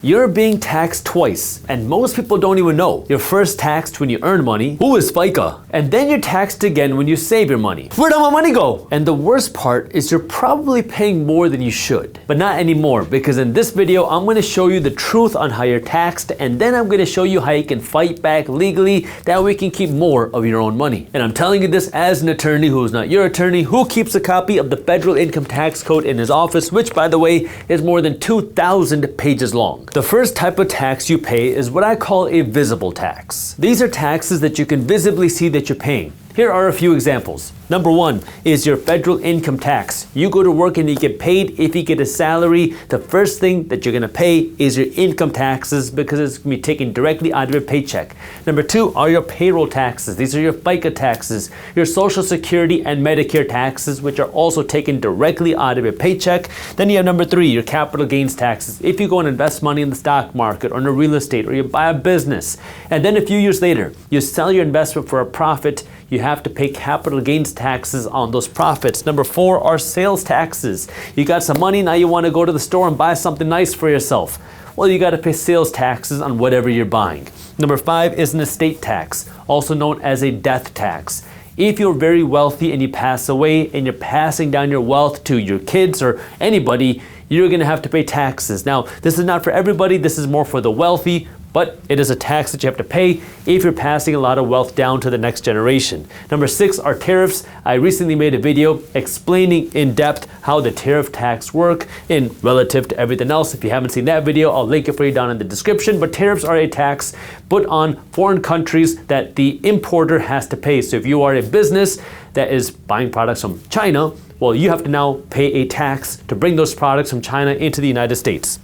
You're being taxed twice, and most people don't even know. You're first taxed when you earn money. Who is FICA? And then you're taxed again when you save your money. Where'd all my money go? And the worst part is you're probably paying more than you should. But not anymore, because in this video, I'm gonna show you the truth on how you're taxed, and then I'm gonna show you how you can fight back legally, that way you can keep more of your own money. And I'm telling you this as an attorney who is not your attorney, who keeps a copy of the Federal Income Tax Code in his office, which by the way, is more than 2,000 pages long. The first type of tax you pay is what I call a visible tax. These are taxes that you can visibly see that you're paying. Here are a few examples. Number one is your federal income tax. You go to work and you get paid. If you get a salary, the first thing that you're gonna pay is your income taxes because it's gonna be taken directly out of your paycheck. Number two are your payroll taxes. These are your FICA taxes, your Social Security and Medicare taxes, which are also taken directly out of your paycheck. Then you have number three, your capital gains taxes. If you go and invest money in the stock market or in real estate or you buy a business, and then a few years later, you sell your investment for a profit, you have to pay capital gains taxes on those profits. Number four are sales taxes. You got some money, now you want to go to the store and buy something nice for yourself. Well, you got to pay sales taxes on whatever you're buying. Number five is an estate tax, also known as a death tax. If you're very wealthy and you pass away and you're passing down your wealth to your kids or anybody, you're going to have to pay taxes. Now, this is not for everybody, this is more for the wealthy, but it is a tax that you have to pay if you're passing a lot of wealth down to the next generation. Number six are tariffs. I recently made a video explaining in depth how the tariff tax work in relative to everything else. If you haven't seen that video, I'll link it for you down in the description. But tariffs are a tax put on foreign countries that the importer has to pay. So if you are a business that is buying products from China, well, you have to now pay a tax to bring those products from China into the United States.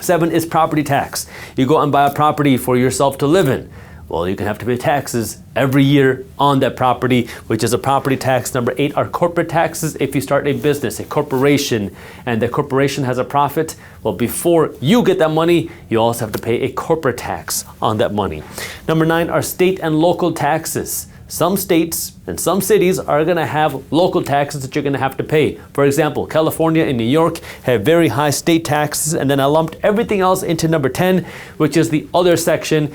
Seven is property tax. You go and buy a property for yourself to live in. Well, you can have to pay taxes every year on that property, which is a property tax. Number eight are corporate taxes. If you start a business, a corporation, and the corporation has a profit, well, before you get that money, you also have to pay a corporate tax on that money. Number nine are state and local taxes. Some states and some cities are going to have local taxes that you're going to have to pay. For example, California and New York have very high state taxes, and then I lumped everything else into number 10, which is the other section.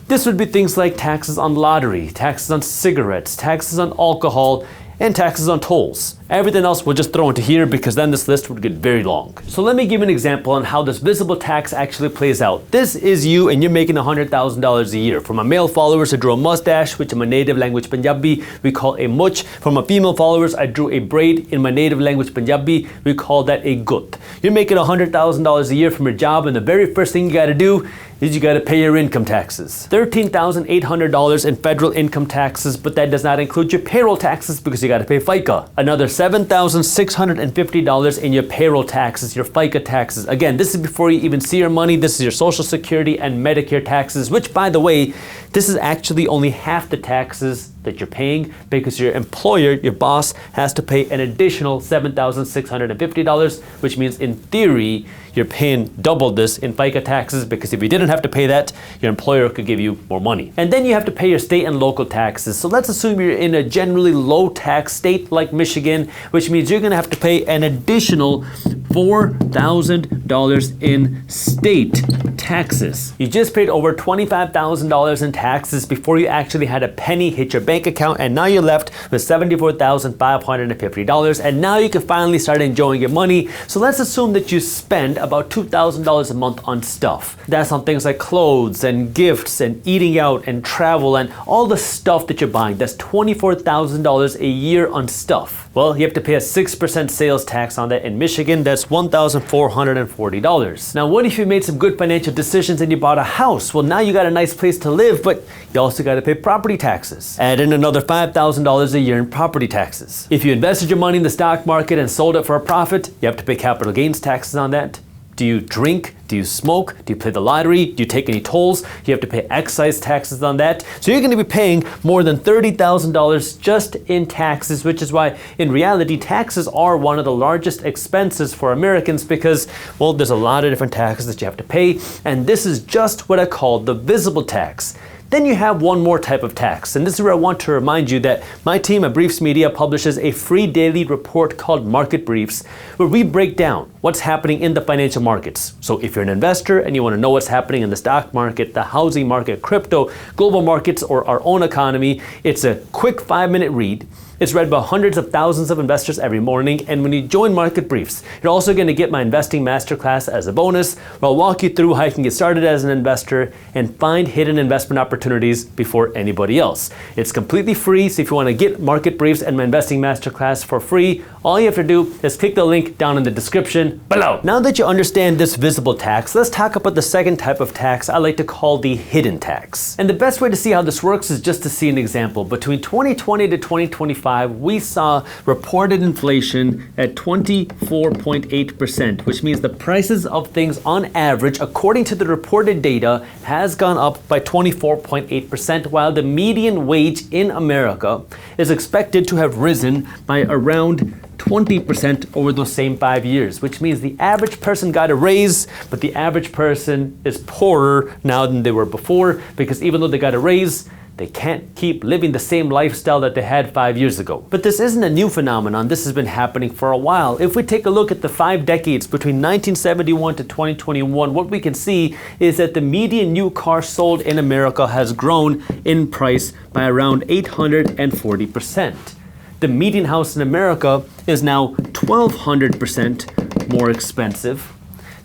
This would be things like taxes on lottery, taxes on cigarettes, taxes on alcohol, and taxes on tolls. Everything else we'll just throw into here because then this list would get very long. So let me give you an example on how this visible tax actually plays out. This is you and you're making $100,000 a year. For my male followers, I drew a mustache, which in my native language Punjabi, we call a much. For my female followers, I drew a braid. In my native language Punjabi, we call that a gut. You're making $100,000 a year from your job, and the very first thing you gotta do is you gotta pay your income taxes. $13,800 in federal income taxes, but that does not include your payroll taxes because you gotta pay FICA. Another $7,650 in your payroll taxes, your FICA taxes. Again, this is before you even see your money. This is your Social Security and Medicare taxes, which by the way, this is actually only half the taxes that you're paying because your employer, your boss, has to pay an additional $7,650, which means in theory, you're paying double this in FICA taxes because if you didn't have to pay that, your employer could give you more money. And then you have to pay your state and local taxes. So let's assume you're in a generally low tax state like Michigan, which means you're gonna have to pay an additional $4,000 in state taxes. You just paid over $25,000 in taxes before you actually had a penny hit your bank account, and now you're left with $74,550, and now you can finally start enjoying your money. So let's assume that you spend about $2,000 a month on stuff. That's on things like clothes and gifts and eating out and travel and all the stuff that you're buying. That's $24,000 a year on stuff. Well, you have to pay a 6% sales tax on that in Michigan. That's $1,440. Now, what if you made some good financial decisions and you bought a house? Well, now you got a nice place to live, but you also got to pay property taxes. Add in another $5,000 a year in property taxes. If you invested your money in the stock market and sold it for a profit, you have to pay capital gains taxes on that. Do you drink? Do you smoke? Do you play the lottery? Do you take any tolls? You have to pay excise taxes on that. So you're going to be paying more than $30,000 just in taxes, which is why in reality, taxes are one of the largest expenses for Americans because, well, there's a lot of different taxes that you have to pay. And this is just what I call the visible tax. Then you have one more type of tax, and this is where I want to remind you that my team at Briefs Media publishes a free daily report called Market Briefs, where we break down what's happening in the financial markets. So if you're an investor and you want to know what's happening in the stock market, the housing market, crypto, global markets, or our own economy, it's a quick 5-minute read. It's read by hundreds of thousands of investors every morning, and when you join Market Briefs, you're also going to get my investing masterclass as a bonus, where I'll walk you through how you can get started as an investor and find hidden investment opportunities before anybody else. It's completely free, so if you want to get Market Briefs and my investing masterclass for free, all you have to do is click the link down in the description below. Now that you understand this visible tax, let's talk about the second type of tax I like to call the hidden tax. And the best way to see how this works is just to see an example. Between 2020 to 2025, we saw reported inflation at 24.8%, which means the prices of things on average, according to the reported data, has gone up by 24.8%, while the median wage in America is expected to have risen by around 20% over those same 5 years, which means the average person got a raise, but the average person is poorer now than they were before, because even though they got a raise, they can't keep living the same lifestyle that they had 5 years ago. But this isn't a new phenomenon. This has been happening for a while. If we take a look at the 5 decades between 1971 to 2021, what we can see is that the median new car sold in America has grown in price by around 840%. The median house in America is now 1,200% more expensive.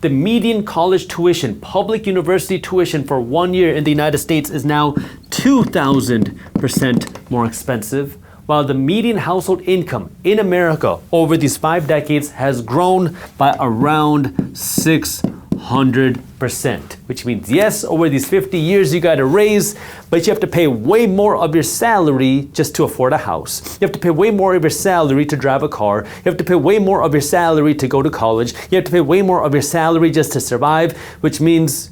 The median college tuition, public university tuition for 1 year in the United States is now 2,000% more expensive, while the median household income in America over these 5 decades has grown by around 600%, which means yes, over these 50 years you got a raise, but you have to pay way more of your salary just to afford a house. You have to pay way more of your salary to drive a car. You have to pay way more of your salary to go to college. You have to pay way more of your salary just to survive, which means,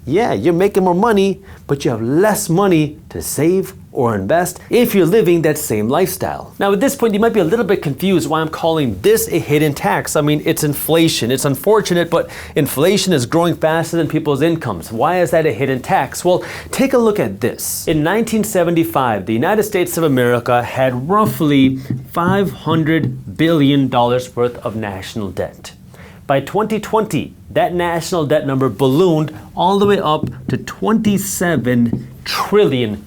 yeah, you're making more money, but you have less money to save or invest if you're living that same lifestyle. Now at this point, you might be a little bit confused why I'm calling this a hidden tax. I mean, it's inflation. It's unfortunate, but inflation is growing faster than people's incomes. Why is that a hidden tax? Well, take a look at this. In 1975, the United States of America had roughly $500 billion worth of national debt. By 2020, that national debt number ballooned all the way up to $27 trillion.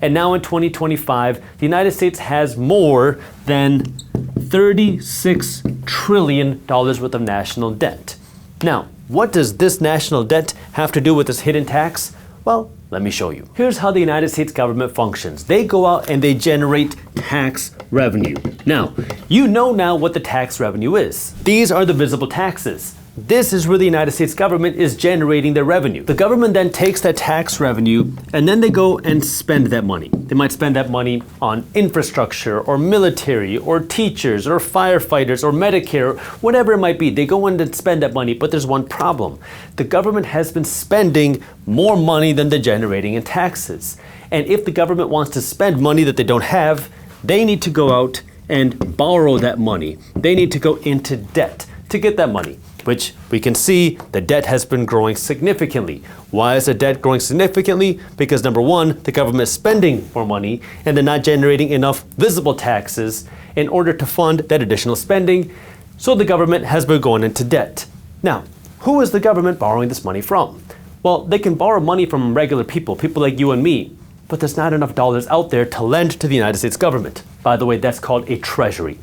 And now in 2025, the United States has more than $36 trillion worth of national debt. Now, what does this national debt have to do with this hidden tax? Well, let me show you. Here's how the United States government functions. They go out and they generate tax revenue. Now, you know now what the tax revenue is. These are the visible taxes. This is where the United States government is generating their revenue. The government then takes that tax revenue and then they go and spend that money. They might spend that money on infrastructure or military or teachers or firefighters or Medicare, whatever it might be. They go in and spend that money, but there's one problem. The government has been spending more money than they're generating in taxes. And if the government wants to spend money that they don't have, they need to go out and borrow that money. They need to go into debt to get that money, which we can see the debt has been growing significantly. Why is the debt growing significantly? Because number one, the government is spending more money and they're not generating enough visible taxes in order to fund that additional spending. So the government has been going into debt. Now, who is the government borrowing this money from? Well, they can borrow money from regular people like you and me, but there's not enough dollars out there to lend to the United States government. By the way, that's called a treasury.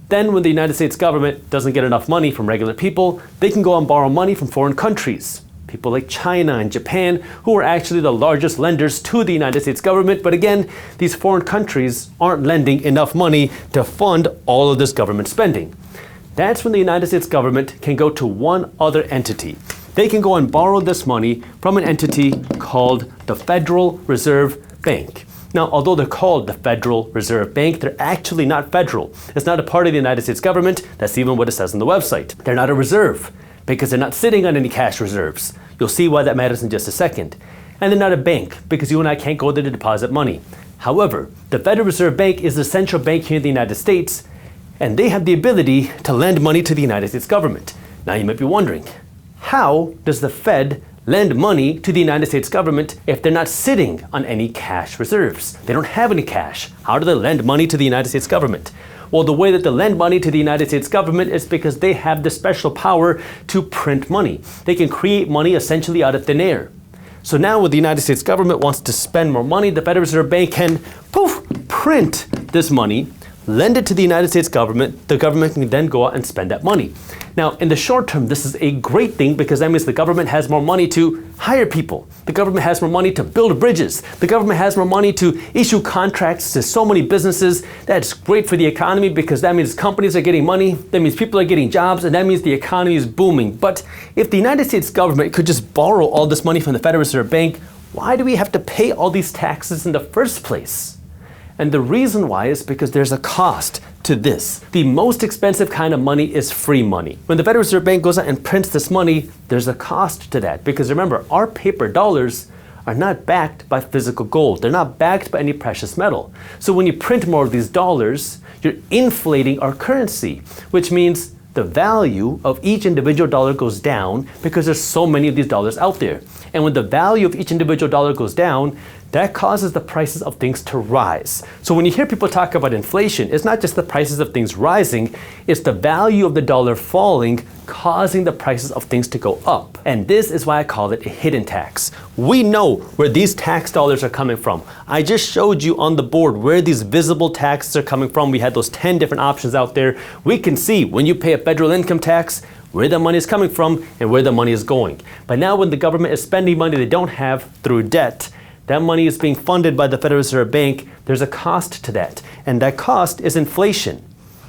Then when the United States government doesn't get enough money from regular people, they can go and borrow money from foreign countries. People like China and Japan, who are actually the largest lenders to the United States government. But again, these foreign countries aren't lending enough money to fund all of this government spending. That's when the United States government can go to one other entity. They can go and borrow this money from an entity called the Federal Reserve Bank. Now, although they're called the Federal Reserve Bank, they're actually not federal. It's not a part of the United States government. That's even what it says on the website. They're not a reserve because they're not sitting on any cash reserves. You'll see why that matters in just a second. And they're not a bank because you and I can't go there to deposit money. However, the Federal Reserve Bank is the central bank here in the United States, and they have the ability to lend money to the United States government. Now you might be wondering, how does the Fed lend money to the United States government if they're not sitting on any cash reserves? They don't have any cash. How do they lend money to the United States government? Well, the way that they lend money to the United States government is because they have the special power to print money. They can create money essentially out of thin air. So now when the United States government wants to spend more money, the Federal Reserve Bank can, print this money, lend it to the United States government. The government can then go out and spend that money. Now, in the short term, this is a great thing because that means the government has more money to hire people. The government has more money to build bridges. The government has more money to issue contracts to so many businesses. That's great for the economy because that means companies are getting money. That means people are getting jobs, and that means the economy is booming. But if the United States government could just borrow all this money from the Federal Reserve Bank, why do we have to pay all these taxes in the first place? And the reason why is because there's a cost to this. The most expensive kind of money is free money. When the Federal Reserve Bank goes out and prints this money, there's a cost to that. Because remember, our paper dollars are not backed by physical gold. They're not backed by any precious metal. So when you print more of these dollars, you're inflating our currency, which means the value of each individual dollar goes down because there's so many of these dollars out there. And when the value of each individual dollar goes down, that causes the prices of things to rise. So when you hear people talk about inflation, it's not just the prices of things rising, it's the value of the dollar falling, causing the prices of things to go up. And this is why I call it a hidden tax. We know where these tax dollars are coming from. I just showed you on the board where these visible taxes are coming from. We had those 10 different options out there. We can see when you pay a federal income tax, where the money is coming from and where the money is going. But now when the government is spending money they don't have through debt, that money is being funded by the Federal Reserve Bank. There's a cost to that, and that cost is inflation.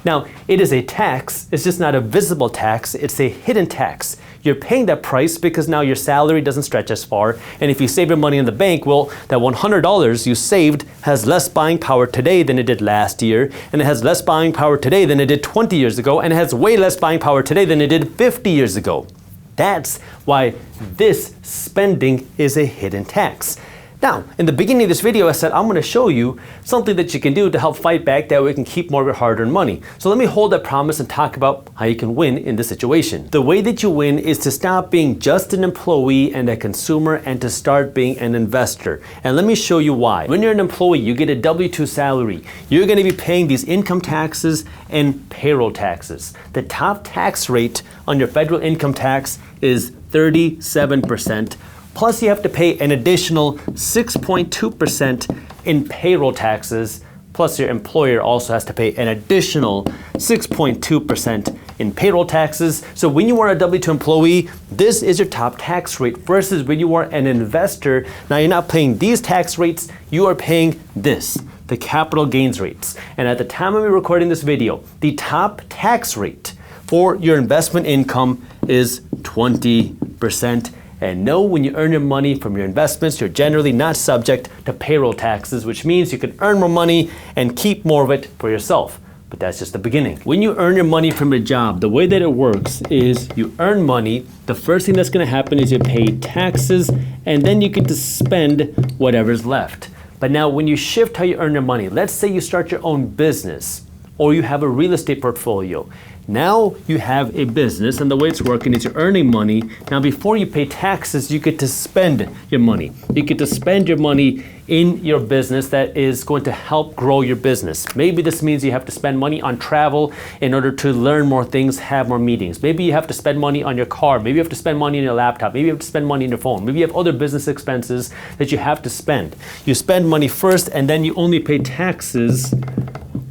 Now, it is a tax. It's just not a visible tax. It's a hidden tax. You're paying that price because now your salary doesn't stretch as far, and if you save your money in the bank, well, that $100 you saved has less buying power today than it did last year, and it has less buying power today than it did 20 years ago, and it has way less buying power today than it did 50 years ago. That's why this spending is a hidden tax. Now, in the beginning of this video, I said I'm going to show you something that you can do to help fight back, that way you can keep more of your hard-earned money. So let me hold that promise and talk about how you can win in this situation. The way that you win is to stop being just an employee and a consumer and to start being an investor. And let me show you why. When you're an employee, you get a W-2 salary. You're going to be paying these income taxes and payroll taxes. The top tax rate on your federal income tax is 37%. Plus you have to pay an additional 6.2% in payroll taxes, plus your employer also has to pay an additional 6.2% in payroll taxes. So when you are a W-2 employee, this is your top tax rate versus when you are an investor. Now you're not paying these tax rates, you are paying this, the capital gains rates. And at the time of me recording this video, the top tax rate for your investment income is 20%. And know when you earn your money from your investments, you're generally not subject to payroll taxes, which means you can earn more money and keep more of it for yourself. But that's just the beginning. When you earn your money from a job, the way that it works is you earn money. The first thing that's going to happen is you pay taxes, and then you get to spend whatever's left. But now when you shift how you earn your money, let's say you start your own business or you have a real estate portfolio. Now you have a business, and the way it's working is you're earning money. Now before you pay taxes, you get to spend your money. You get to spend your money in your business that is going to help grow your business. Maybe this means you have to spend money on travel in order to learn more things, have more meetings. Maybe you have to spend money on your car. Maybe you have to spend money on your laptop. Maybe you have to spend money on your phone. Maybe you have other business expenses that you have to spend. You spend money first, and then you only pay taxes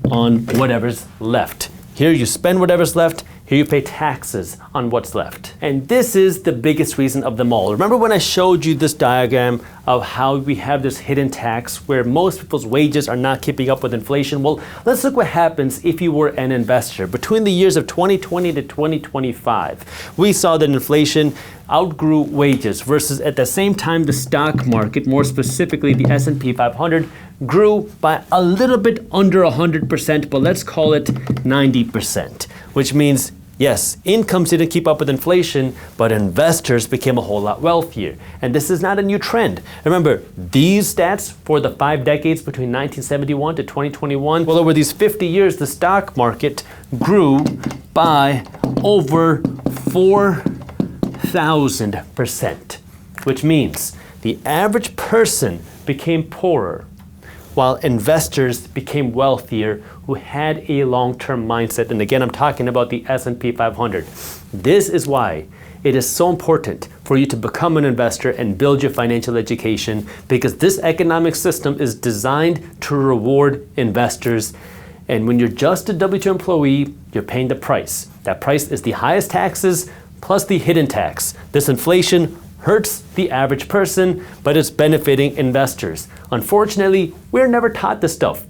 on whatever's left. Here you spend whatever's left, here you pay taxes on what's left. And this is the biggest reason of them all. Remember when I showed you this diagram of how we have this hidden tax where most people's wages are not keeping up with inflation? Well, let's look what happens if you were an investor. Between the years of 2020 to 2025, we saw that inflation outgrew wages versus at the same time the stock market, more specifically the S&P 500, grew by a little bit under 100%, but let's call it 90%, which means yes, incomes didn't keep up with inflation, but investors became a whole lot wealthier. And this is not a new trend. Remember, these stats for the 5 decades between 1971 to 2021, well, over these 50 years, the stock market grew by over 4,000%. which means the average person became poorer while investors became wealthier who had a long-term mindset. And again, I'm talking about the S&P 500. This is why it is so important for you to become an investor and build your financial education, because this economic system is designed to reward investors. And when you're just a W-2 employee, you're paying the price. That price is the highest taxes plus the hidden tax. This inflation hurts the average person, but it's benefiting investors. Unfortunately, we're never taught this stuff.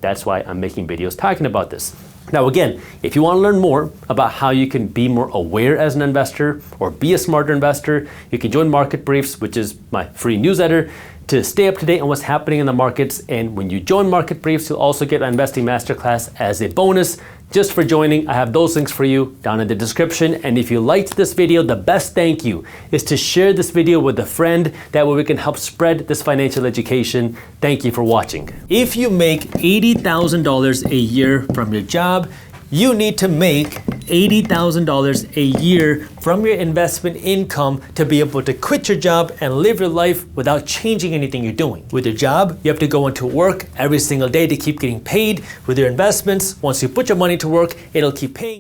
That's why I'm making videos talking about this. Now again, if you want to learn more about how you can be more aware as an investor or be a smarter investor, you can join Market Briefs, which is my free newsletter, to stay up to date on what's happening in the markets. And when you join Market Briefs, you'll also get an investing masterclass as a bonus just for joining. I have those links for you down in the description. And if you liked this video, the best thank you is to share this video with a friend. That way we can help spread this financial education. Thank you for watching. If you make $80,000 a year from your job, you need to make $80,000 a year from your investment income to be able to quit your job and live your life without changing anything you're doing. With your job, you have to go into work every single day to keep getting paid. With your investments, once you put your money to work, it'll keep paying.